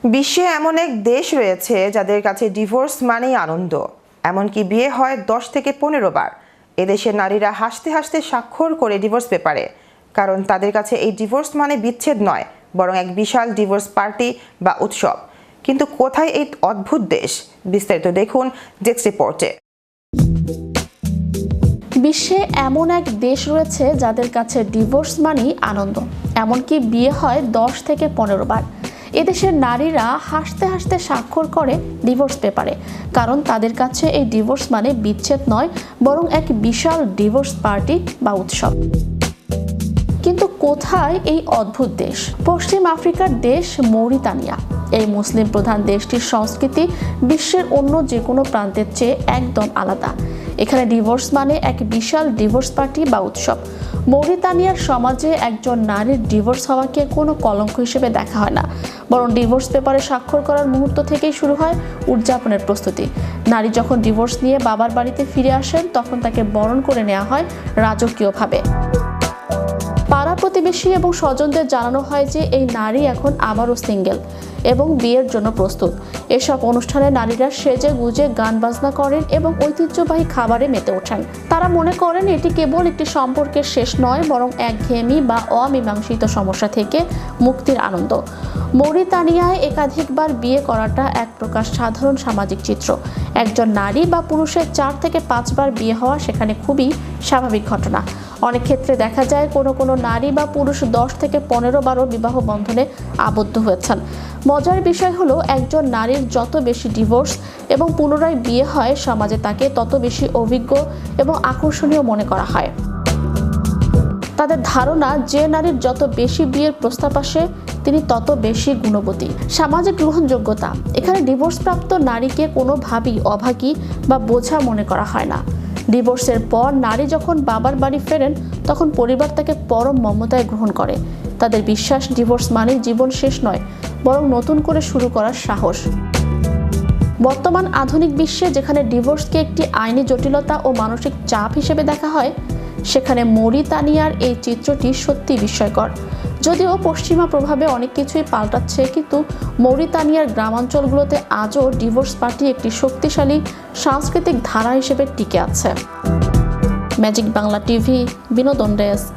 বিশ্বে এমন এক দেশ রয়েছে যাদের কাছে ডিভোর্স মানেই আনন্দ। এমনকি বিয়ে হয় 10 থেকে 15 বার। এদেশের নারীরা হাসতে হাসতে স্বাক্ষর করে ডিভোর্স পেপারে, কারণ তাদের কাছে এই ডিভোর্স মানে বিচ্ছেদ নয়, বরং এক বিশাল ডিভোর্স পার্টি বা উৎসব। কিন্তু কোথায় এই অদ্ভুত দেশ? বিস্তারিত দেখুন ডেস্ক রিপোর্টে। বিশ্বে এমন এক দেশ রয়েছে যাদের কাছে ডিভোর্স মানেই আনন্দ, এমনকি বিয়ে হয় 10 থেকে 15 বার। এদেশের নারীরা হাসতে হাসতে স্বাক্ষর করে ডিভোর্স পেপারে, কারণ তাদের কাছে এই ডিভোর্স মানে বিচ্ছেদ নয়, বরং এক বিশাল ডিভোর্স পার্টি বা উৎসব। কিন্তু কোথায় এই অদ্ভুত দেশ? পশ্চিম আফ্রিকার দেশ মৌরিতানিয়া। এই মুসলিম প্রধান দেশটির সংস্কৃতি বিশ্বের অন্য যে কোনো প্রান্তের চেয়ে একদম আলাদা। এখানে ডিভোর্স মানে এক বিশাল ডিভোর্স পার্টি বা উৎসব। মৌরিতানিয়ার সমাজে একজন নারীর ডিভোর্স হওয়াকে কোনো কলঙ্ক হিসেবে দেখা হয় না, বরং ডিভোর্স পেপারে স্বাক্ষর করার মুহূর্ত থেকেই শুরু হয় উদযাপনের প্রস্তুতি। নারী যখন ডিভোর্স নিয়ে বাবার বাড়িতে ফিরে আসেন, তখন তাকে বরণ করে নেওয়া হয় রাজকীয়ভাবে। পাড়া প্রতিবেশী এবং স্বজনদের জানানো হয় যে এই নারী এখন আবারও সিঙ্গেল এবং বিয়ের জন্য প্রস্তুত। এসব অনুষ্ঠানে নারীরা সেজে গুজে গান বাজনা করেন এবং ঐতিহ্যবাহী খাবারে মেতে ওঠেন। তারা মনে করেন এটি কেবল একটি সম্পর্কের শেষ নয়, বরং একঘেয়েমি বা অমীমাংসিত সমস্যা থেকে মুক্তির আনন্দ। মৌরিতানিয়ায় একাধিকবার বিয়ে করাটা এক প্রকার সাধারণ সামাজিক চিত্র। একজন নারী বা পুরুষের 4 থেকে 5 বার বিয়ে হওয়া সেখানে খুবই স্বাভাবিক ঘটনা। অনেক ক্ষেত্রে দেখা যায় কোনো নারী বা পুরুষ 10 থেকে 15 বারও বিবাহ বন্ধনে আবদ্ধ হয়েছেন। মজার বিষয় হলো, একজন নারীর যত বেশি ডিভোর্স এবং পুনরায় বিয়ে হয়, সমাজে তাকে তত বেশি অভিজ্ঞ এবং আকর্ষণীয় মনে করা হয়। তাদের ধারণা, যে নারীর যত বেশি বিয়ের প্রস্তাব আসে তিনি তত বেশি গুণবতী। সামাজিক গ্রহণযোগ্যতা। এখানে ডিভোর্সপ্রাপ্ত নারীকে কোনোভাবেই অভাগী বা বোঝা মনে করা হয় না। ডিভোর্সের পর নারী যখন বাবার বাড়ি ফেরেন, তখন পরিবার তাকে পরম মমতায় গ্রহণ করে। তাদের বিশ্বাস, ডিভোর্স মানেই জীবন শেষ নয়, বরং নতুন করে শুরু করার সাহস। বর্তমান আধুনিক বিশ্বে যেখানে ডিভোর্সকে একটি আইনি জটিলতা ও মানসিক চাপ হিসেবে দেখা হয়, সেখানে মৌরিতানিয়ার এই চিত্রটি সত্যি বিস্ময়কর। যদিও পশ্চিমা প্রভাবে অনেক কিছুই পাল্টাচ্ছে, কিন্তু মৌরিতানিয়ার গ্রামাঞ্চলগুলোতে আজও ডিভোর্স পার্টি একটি শক্তিশালী সাংস্কৃতিক ধারা হিসেবে টিকে আছে। ম্যাজিক বাংলা টিভি, বিনোদন ডেস্ক।